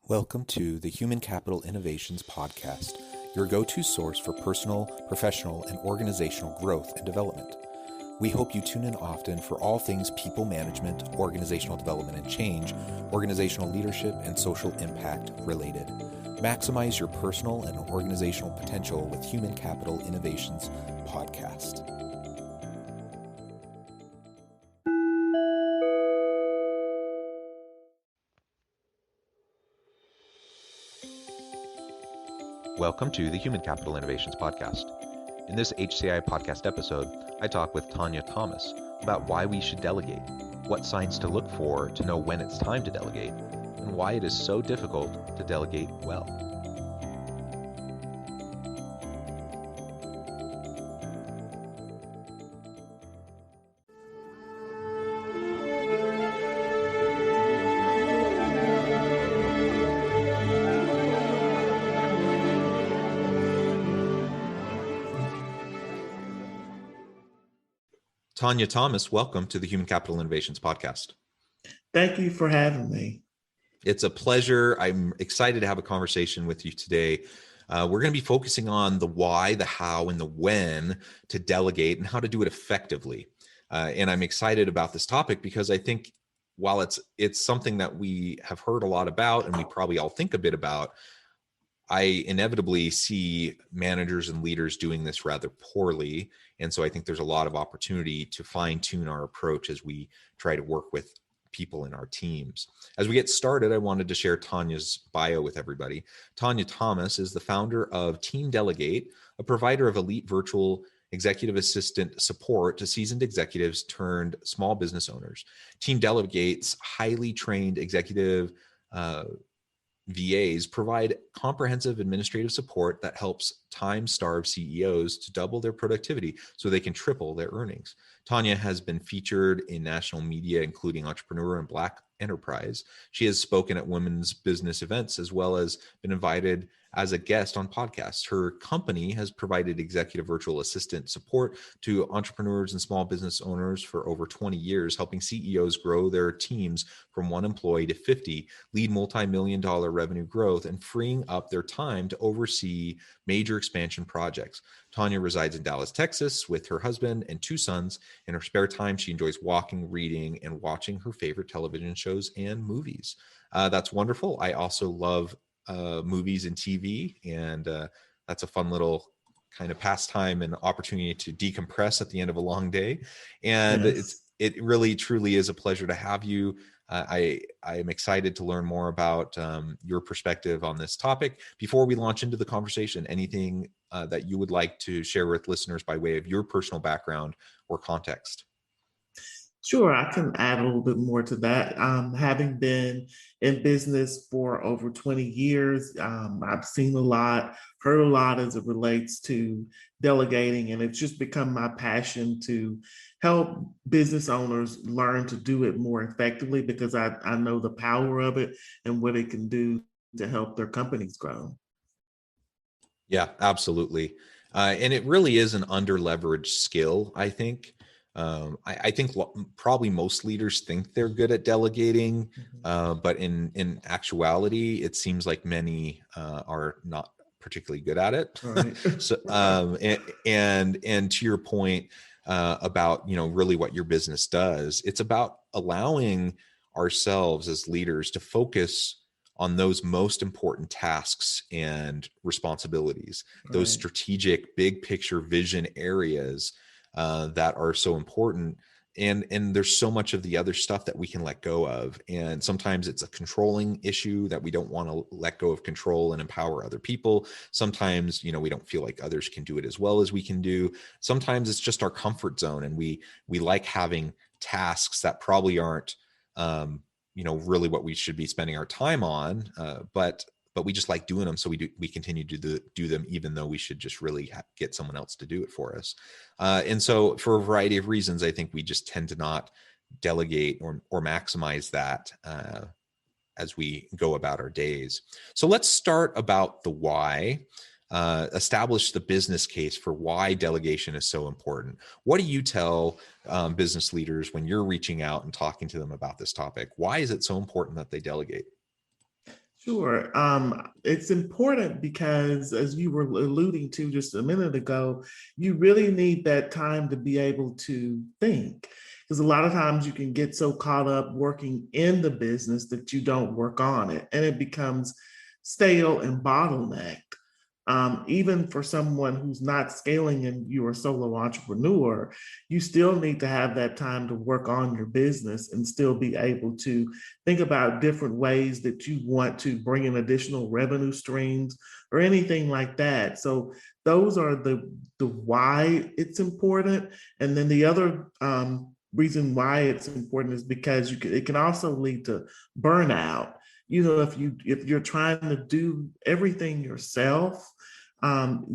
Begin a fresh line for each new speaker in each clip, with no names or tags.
Welcome to the Human Capital Innovations Podcast, your go-to source for personal, professional, and organizational growth and development. We hope you tune in often for all things people management, organizational development and change, organizational leadership, and social impact related. Maximize your personal and organizational potential with Human Capital Innovations Podcast. Welcome to the Human Capital Innovations Podcast. In this HCI podcast episode, I talk with Tonya Thomas about why we should delegate, what signs to look for to know when it's time to delegate, and why it is so difficult to delegate well. Tonya Thomas, welcome to the Human Capital Innovations Podcast.
Thank you for having me.
It's a pleasure. I'm excited to have a conversation with you today. We're going to be focusing on the why, the how, and the when to delegate and how to do it effectively. And I'm excited about this topic because I think while it's something that we have heard a lot about and we probably all think a bit about, I inevitably see managers and leaders doing this rather poorly. And so I think there's a lot of opportunity to fine tune our approach as we try to work with people in our teams. As we get started, I wanted to share Tonya's bio with everybody. Tonya Thomas is the founder of Team Delegate, a provider of elite virtual executive assistant support to seasoned executives turned small business owners. Team Delegate's highly trained executive VAs provide comprehensive administrative support that helps time-starved CEOs to double their productivity so they can triple their earnings. Tonya has been featured in national media, including Entrepreneur and Black Enterprise. She has spoken at women's business events as well as been invited as a guest on podcasts. Her company has provided executive virtual assistant support to entrepreneurs and small business owners for over 20 years, helping CEOs grow their teams from 1 employee to 50, lead multi-million-dollar revenue growth, and freeing up their time to oversee major expansion projects. Tonya resides in Dallas, Texas with her husband and 2 sons. In her spare time, she enjoys walking, reading, and watching her favorite television shows and movies. That's wonderful. I also love movies and TV, and that's a fun little kind of pastime and opportunity to decompress at the end of a long day. And
Yes.
it really truly is a pleasure to have you. I am excited to learn more about your perspective on this topic. Before we launch into the conversation, anything that you would like to share with listeners by way of your personal background or context?
Sure, I can add a little bit more to that. Having been in business for over 20 years, I've seen a lot, heard a lot as it relates to delegating, and it's just become my passion to help business owners learn to do it more effectively because I know the power of it and what it can do to help their companies grow.
Yeah, absolutely. And it really is an under-leveraged skill, I think. I think probably most leaders think they're good at delegating, but in actuality, it seems like many are not particularly good at it.
Right.
So, and to your point about really what your business does, it's about allowing ourselves as leaders to focus on those most important tasks and responsibilities, those
Right.
strategic, big picture vision areas that are so important. And there's so much of the other stuff that we can let go of. And sometimes it's a controlling issue that we don't want to let go of control and empower other people. Sometimes, we don't feel like others can do it as well as we can do. Sometimes it's just our comfort zone. And we like having tasks that probably aren't, really what we should be spending our time on. But we just like doing them. So we continue to do them, even though we should just really get someone else to do it for us. And so for a variety of reasons, I think we just tend to not delegate or maximize that as we go about our days. So let's start about the why, establish the business case for why delegation is so important. What do you tell business leaders when you're reaching out and talking to them about this topic? Why is it so important that they delegate?
Sure. It's important because, as you were alluding to just a minute ago, you really need that time to be able to think. Because a lot of times you can get so caught up working in the business that you don't work on it, and it becomes stale and bottlenecked. Even for someone who's not scaling and you're a solo entrepreneur, you still need to have that time to work on your business and still be able to think about different ways that you want to bring in additional revenue streams or anything like that. So those are the why it's important. And then the other reason why it's important is because it can also lead to burnout. If you're trying to do everything yourself,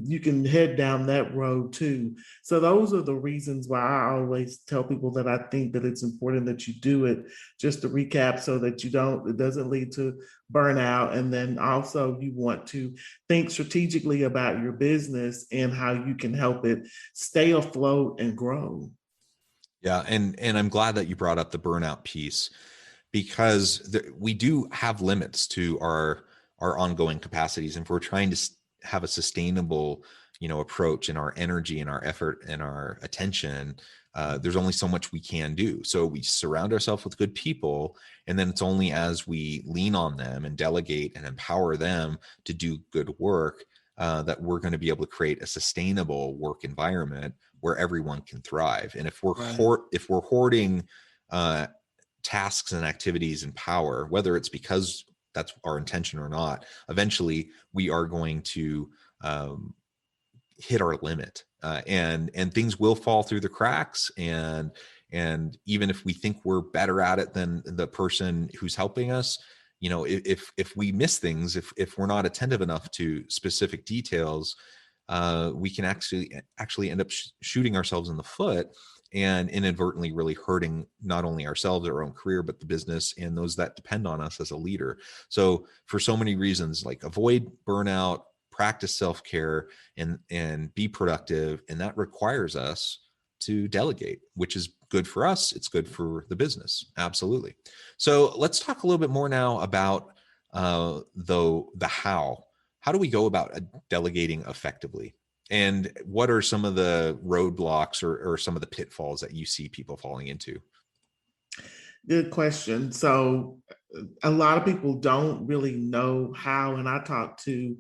you can head down that road too. So those are the reasons why I always tell people that I think that it's important that you do it. Just to recap, so that it doesn't lead to burnout. And then also you want to think strategically about your business and how you can help it stay afloat and grow.
Yeah, and I'm glad that you brought up the burnout piece, because we do have limits to our ongoing capacities, and if we're trying to have a sustainable, approach in our energy and our effort and our attention, there's only so much we can do. So we surround ourselves with good people, and then it's only as we lean on them and delegate and empower them to do good work, that we're going to be able to create a sustainable work environment where everyone can thrive. And if
Right.
if we're hoarding tasks and activities and power, whether it's because that's our intention or not, eventually we are going to hit our limit, and things will fall through the cracks. And even if we think we're better at it than the person who's helping us, if we miss things, if we're not attentive enough to specific details, we can actually end up shooting ourselves in the foot and inadvertently really hurting not only ourselves, our own career, but the business and those that depend on us as a leader. So for so many reasons, like avoid burnout, practice self-care, and be productive. And that requires us to delegate, which is good for us. It's good for the business. Absolutely. So let's talk a little bit more now about the how. How do we go about delegating effectively? And what are some of the roadblocks or some of the pitfalls that you see people falling into?
Good question. So a lot of people don't really know how, and I talk to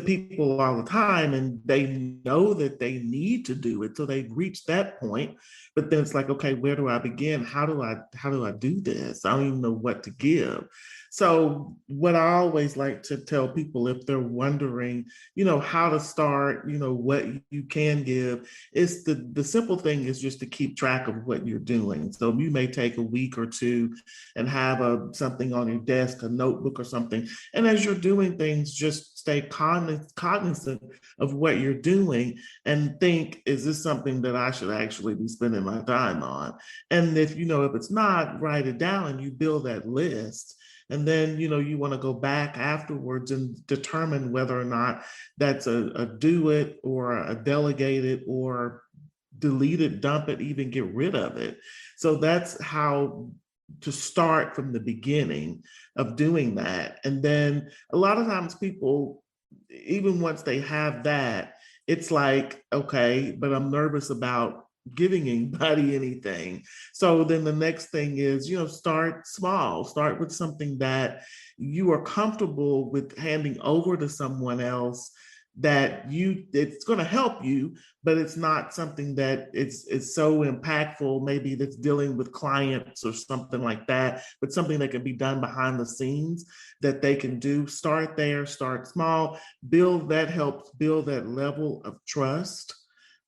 people all the time, and they know that they need to do it, so they've reached that point. But then it's like, okay, where do I begin? How do I do this? I don't even know what to give. So what I always like to tell people, if they're wondering, how to start, what you can give, is the simple thing is just to keep track of what you're doing. So you may take a week or two and have something on your desk, a notebook or something. And as you're doing things, just stay cognizant of what you're doing and think, is this something that I should actually be spending my time on? And if it's not, write it down and you build that list. And then, you want to go back afterwards and determine whether or not that's a do it or a delegate it or delete it, dump it, even get rid of it. So that's how to start from the beginning of doing that. And then a lot of times people, even once they have that, it's like, okay, but I'm nervous about giving anybody anything. So then the next thing is, start small, start with something that you are comfortable with handing over to someone else, that it's going to help you, but it's not something that it's so impactful, maybe that's dealing with clients or something like that, but something that can be done behind the scenes that they can do. Start there, start small, helps build that level of trust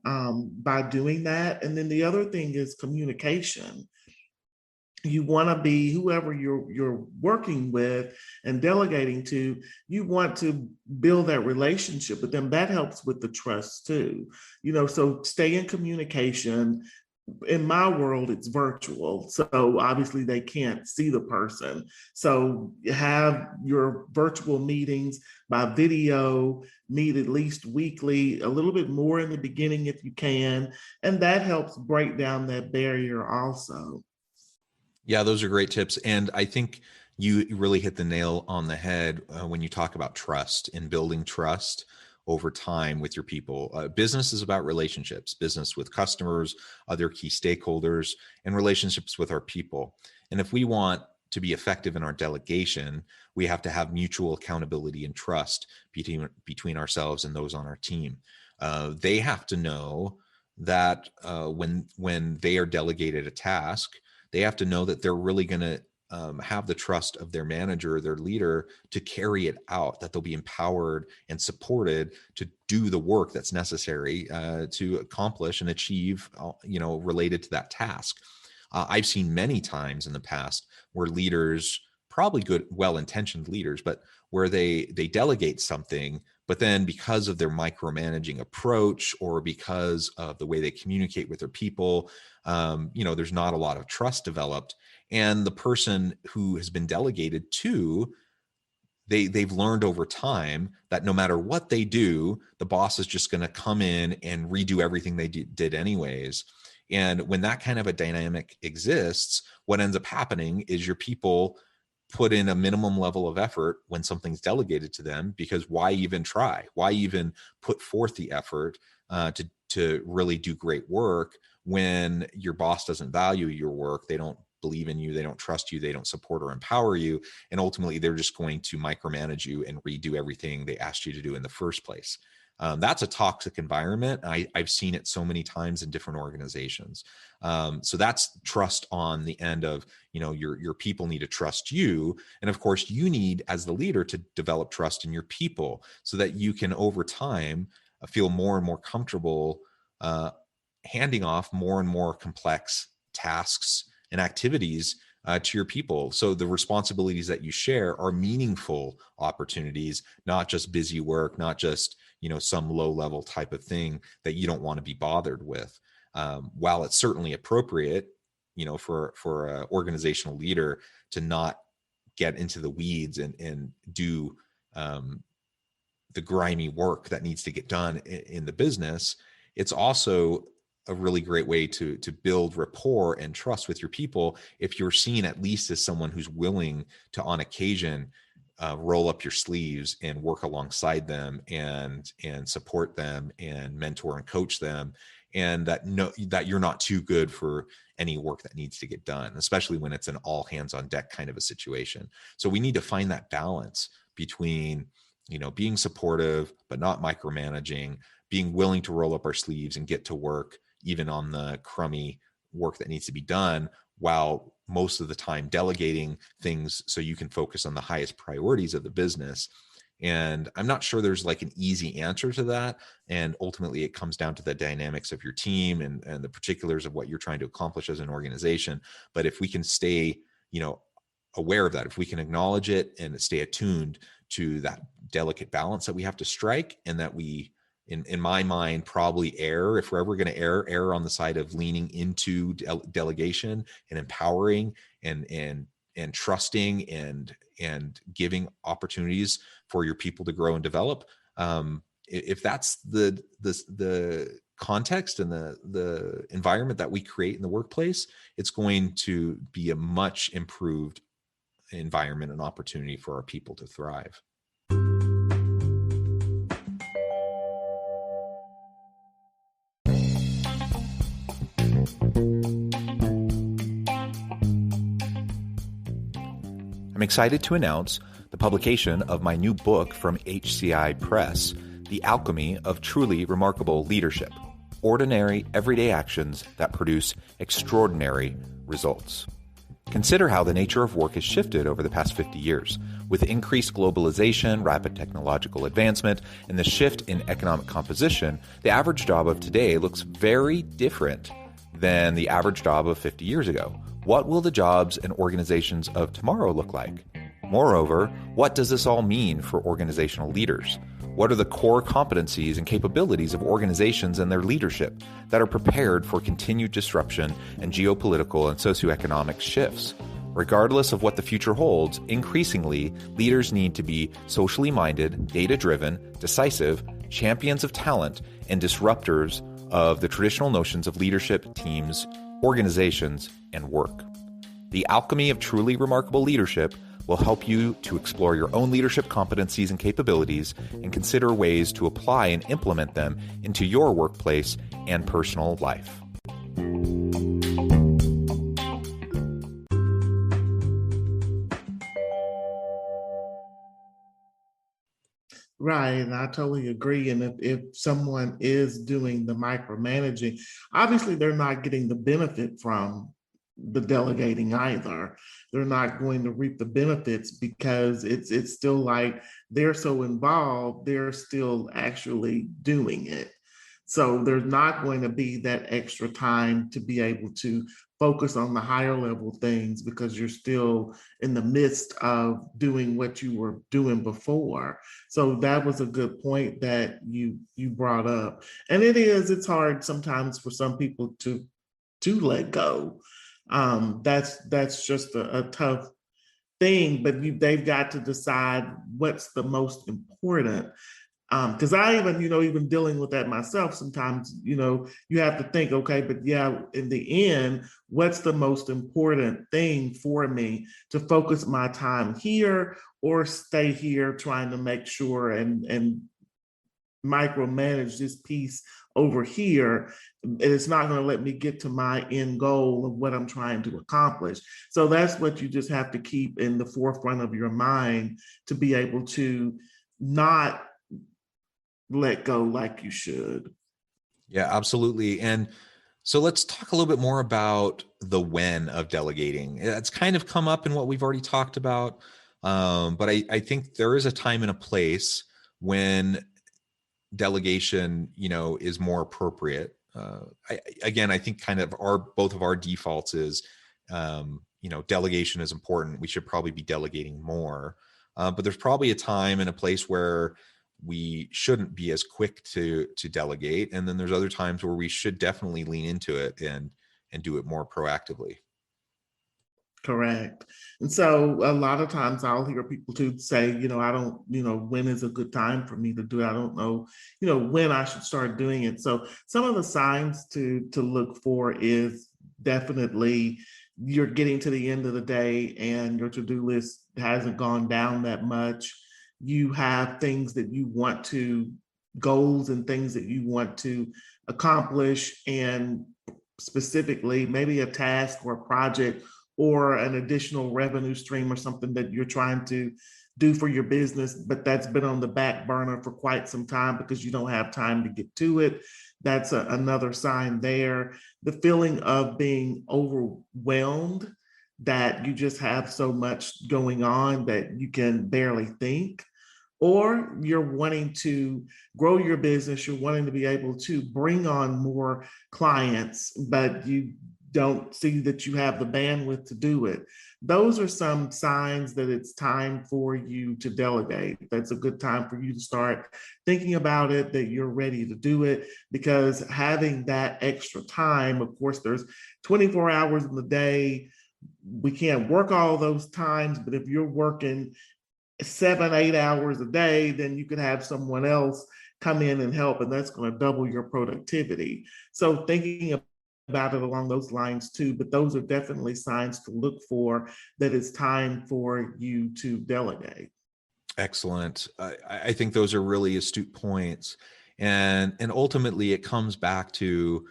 by doing that. And then the other thing is communication. You want to be, whoever you're working with and delegating to, you want to build that relationship with them. That helps with the trust too. So stay in communication. In my world, it's virtual, so obviously they can't see the person. So have your virtual meetings by video, meet at least weekly, a little bit more in the beginning if you can, and that helps break down that barrier also.
Yeah, those are great tips. And I think, You really hit the nail on the head when you talk about trust and building trust over time with your people. Business is about relationships, business with customers, other key stakeholders, and relationships with our people. And if we want to be effective in our delegation, we have to have mutual accountability and trust between ourselves and those on our team. They have to know that when they are delegated a task, they have to know that they're really going to have the trust of their manager, their leader, to carry it out, that they'll be empowered and supported to do the work that's necessary to accomplish and achieve, related to that task. I've seen many times in the past where leaders, probably good, well-intentioned leaders, but where they delegate something, but then because of their micromanaging approach or because of the way they communicate with their people, there's not a lot of trust developed. And the person who has been delegated to, they've learned over time that no matter what they do, the boss is just going to come in and redo everything they did anyways. And when that kind of a dynamic exists, what ends up happening is your people put in a minimum level of effort when something's delegated to them, because why even try? Why even put forth the effort to really do great work when your boss doesn't value your work? They don't believe in you, they don't trust you, they don't support or empower you, and ultimately they're just going to micromanage you and redo everything they asked you to do in the first place. That's a toxic environment. I've seen it so many times in different organizations. So that's trust on the end of, your people need to trust you. And of course, you need, as the leader, to develop trust in your people so that you can, over time, feel more and more comfortable handing off more and more complex tasks and activities to your people. So the responsibilities that you share are meaningful opportunities, not just busy work, not just, some low level type of thing that you don't want to be bothered with. While it's certainly appropriate, for an organizational leader to not get into the weeds and do the grimy work that needs to get done in the business, it's also a really great way to build rapport and trust with your people if you're seen at least as someone who's willing to, on occasion, roll up your sleeves and work alongside them and support them and mentor and coach them, and that you're not too good for any work that needs to get done, especially when it's an all hands on deck kind of a situation. So we need to find that balance between, being supportive but not micromanaging, being willing to roll up our sleeves and get to work even on the crummy work that needs to be done, while most of the time delegating things so you can focus on the highest priorities of the business. And I'm not sure there's like an easy answer to that. And ultimately it comes down to the dynamics of your team and the particulars of what you're trying to accomplish as an organization. But if we can stay, aware of that, if we can acknowledge it and stay attuned to that delicate balance that we have to strike, and that we, in my mind, probably err, if we're ever going to err on the side of leaning into delegation and empowering and trusting and giving opportunities for your people to grow and develop. If that's the context and the environment that we create in the workplace, it's going to be a much improved environment and opportunity for our people to thrive. I'm excited to announce the publication of my new book from HCI Press, The Alchemy of Truly Remarkable Leadership: Ordinary, Everyday Actions That Produce Extraordinary Results. Consider how the nature of work has shifted over the past 50 years. With increased globalization, rapid technological advancement, and the shift in economic composition, the average job of today looks very different than the average job of 50 years ago. What will the jobs and organizations of tomorrow look like? Moreover, what does this all mean for organizational leaders? What are the core competencies and capabilities of organizations and their leadership that are prepared for continued disruption and geopolitical and socioeconomic shifts? Regardless of what the future holds, increasingly, leaders need to be socially minded, data-driven, decisive, champions of talent, and disruptors of the traditional notions of leadership, teams, organizations, and work. The Alchemy of Truly Remarkable Leadership will help you to explore your own leadership competencies and capabilities and consider ways to apply and implement them into your workplace and personal life.
Right, and I totally agree. And if someone is doing the micromanaging, obviously they're not getting the benefit from the delegating either. They're not going to reap the benefits because it's still like they're so involved, they're still actually doing it. So there's not going to be that extra time to be able to focus on the higher level things because you're still in the midst of doing what you were doing before. So that was a good point that you brought up. And it's hard sometimes for some people to let go. That's just a tough thing, but they've got to decide what's the most important. Because I even, even dealing with that myself, sometimes, you have to think, okay, but yeah, in the end, what's the most important thing for me to focus my time here or stay here trying to make sure and micromanage this piece over here, and it's not going to let me get to my end goal of what I'm trying to accomplish. So that's what you just have to keep in the forefront of your mind to be able to not let go like you should.
Yeah, absolutely. And so let's talk a little bit more about the when of delegating. It's kind of come up in what we've already talked about. But I think there is a time and a place when delegation, is more appropriate. I think kind of both of our defaults is, delegation is important. We should probably be delegating more. But there's probably a time and a place where we shouldn't be as quick to delegate. And then there's other times where we should definitely lean into it and do it more proactively.
Correct. And so a lot of times I'll hear people too say, I don't, when is a good time for me to do it? I don't know, when I should start doing it. So some of the signs to look for is definitely you're getting to the end of the day and your to-do list hasn't gone down that much. You have things that you want to, goals and things that you want to accomplish, and specifically maybe a task or a project or an additional revenue stream or something that you're trying to do for your business, but that's been on the back burner for quite some time because you don't have time to get to it. That's another sign there. The feeling of being overwhelmed, that you just have so much going on that you can barely think, or you're wanting to grow your business, you're wanting to be able to bring on more clients, but you don't see that you have the bandwidth to do it. Those are some signs that it's time for you to delegate. That's a good time for you to start thinking about it, that you're ready to do it, because having that extra time, of course, there's 24 hours in the day. We can't work all those times, but if you're working 7, 8 hours a day, then you could have someone else come in and help, and that's going to double your productivity. So thinking about it along those lines too, but those are definitely signs to look for that it's time for you to delegate.
Excellent. I think those are really astute points, and ultimately it comes back to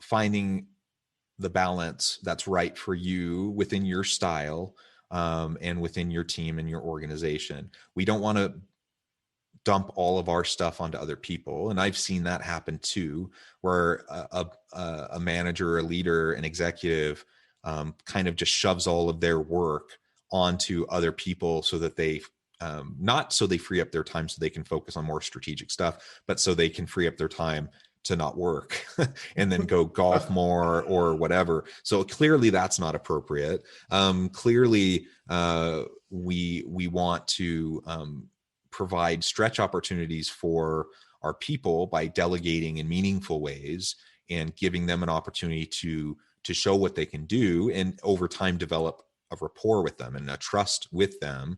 finding the balance that's right for you within your style, and within your team and your organization. We don't want to dump all of our stuff onto other people. And I've seen that happen too, where a manager, a leader, an executive kind of just shoves all of their work onto other people so that they not so they free up their time so they can focus on more strategic stuff, but so they can free up their time to not work and then go golf more or whatever. So clearly that's not appropriate. Clearly we want to provide stretch opportunities for our people by delegating in meaningful ways and giving them an opportunity to show what they can do, and over time develop a rapport with them and a trust with them,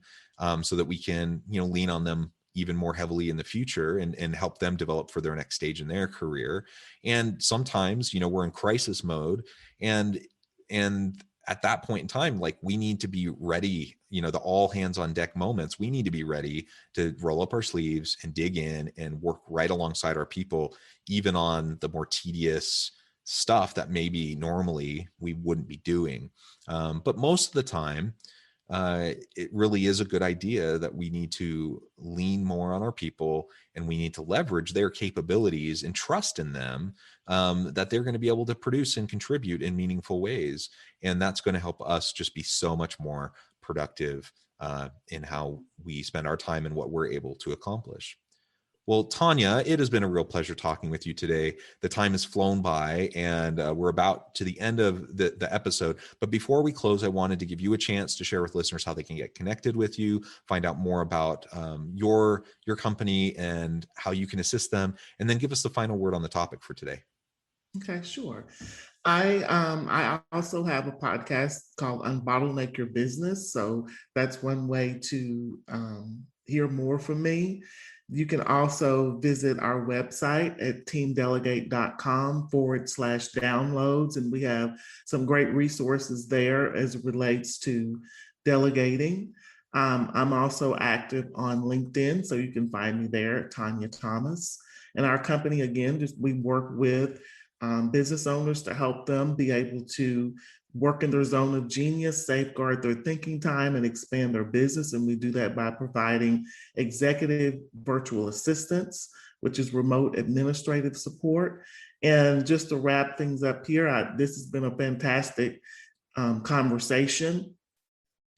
so that we can lean on them even more heavily in the future and help them develop for their next stage in their career. And sometimes we're in crisis mode, and at that point in time, like, we need to be ready, the all hands on deck moments. We need to be ready to roll up our sleeves and dig in and work right alongside our people, even on the more tedious stuff that maybe normally we wouldn't be doing. But most of the time, it really is a good idea that we need to lean more on our people, and we need to leverage their capabilities and trust in them, that they're going to be able to produce and contribute in meaningful ways. And that's going to help us just be so much more productive in how we spend our time and what we're able to accomplish. Well, Tonya, it has been a real pleasure talking with you today. The time has flown by, and we're about to the end of the episode. But before we close, I wanted to give you a chance to share with listeners how they can get connected with you, find out more about your company and how you can assist them, and then give us the final word on the topic for today.
Okay, sure. I also have a podcast called Unbottleneck Your Business. So that's one way to hear more from me. You can also visit our website at teamdelegate.com/downloads. And we have some great resources there as it relates to delegating. I'm also active on LinkedIn, so you can find me there, Tonya Thomas. And our company, again, we work with business owners to help them be able to work in their zone of genius, safeguard their thinking time, and expand their business. And we do that by providing executive virtual assistance, which is remote administrative support. And just to wrap things up here, this has been a fantastic conversation.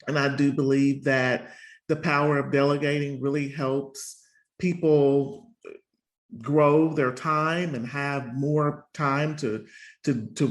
And I do believe that the power of delegating really helps people grow their time and have more time to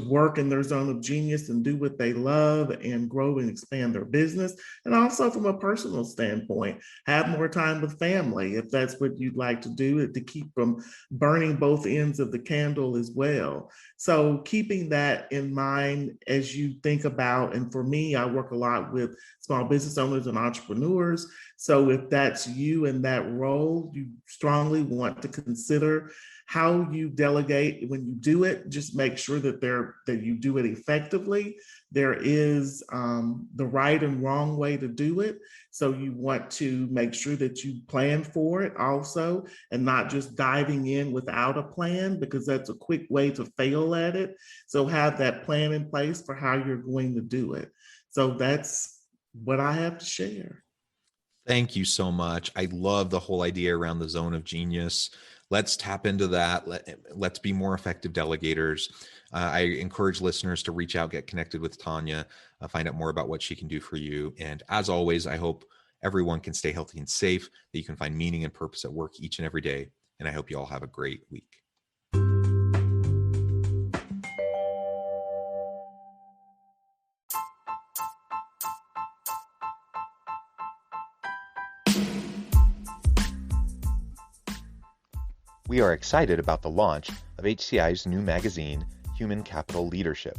work in their zone of genius and do what they love and grow and expand their business. And also from a personal standpoint, have more time with family if that's what you'd like to do, to keep from burning both ends of the candle as well. So keeping that in mind as you think about, and for me, I work a lot with small business owners and entrepreneurs. So if that's you in that role, you strongly want to consider how you delegate. When you do it, just make sure that you do it effectively. There is the right and wrong way to do it. So you want to make sure that you plan for it also, and not just diving in without a plan, because that's a quick way to fail at it. So have that plan in place for how you're going to do it. So that's what I have to share.
Thank you so much. I love the whole idea around the zone of genius. Let's tap into that. Let's be more effective delegators. I encourage listeners to reach out, get connected with Tonya, find out more about what she can do for you. And as always, I hope everyone can stay healthy and safe, that you can find meaning and purpose at work each and every day. And I hope you all have a great week.
We are excited about the launch of HCI's new magazine, Human Capital Leadership.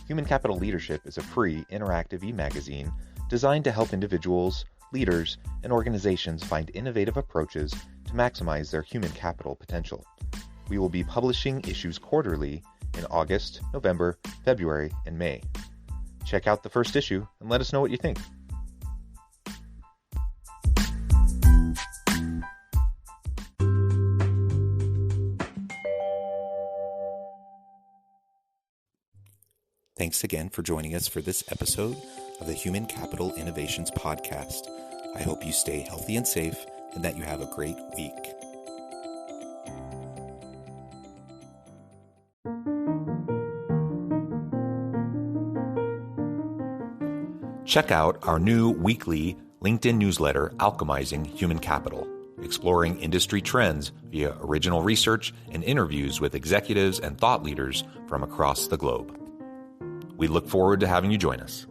Human Capital Leadership is a free, interactive e-magazine designed to help individuals, leaders, and organizations find innovative approaches to maximize their human capital potential. We will be publishing issues quarterly in August, November, February, and May. Check out the first issue and let us know what you think.
Thanks again for joining us for this episode of the Human Capital Innovations Podcast. I hope you stay healthy and safe, and that you have a great week. Check out our new weekly LinkedIn newsletter, Alchemizing Human Capital, exploring industry trends via original research and interviews with executives and thought leaders from across the globe. We look forward to having you join us.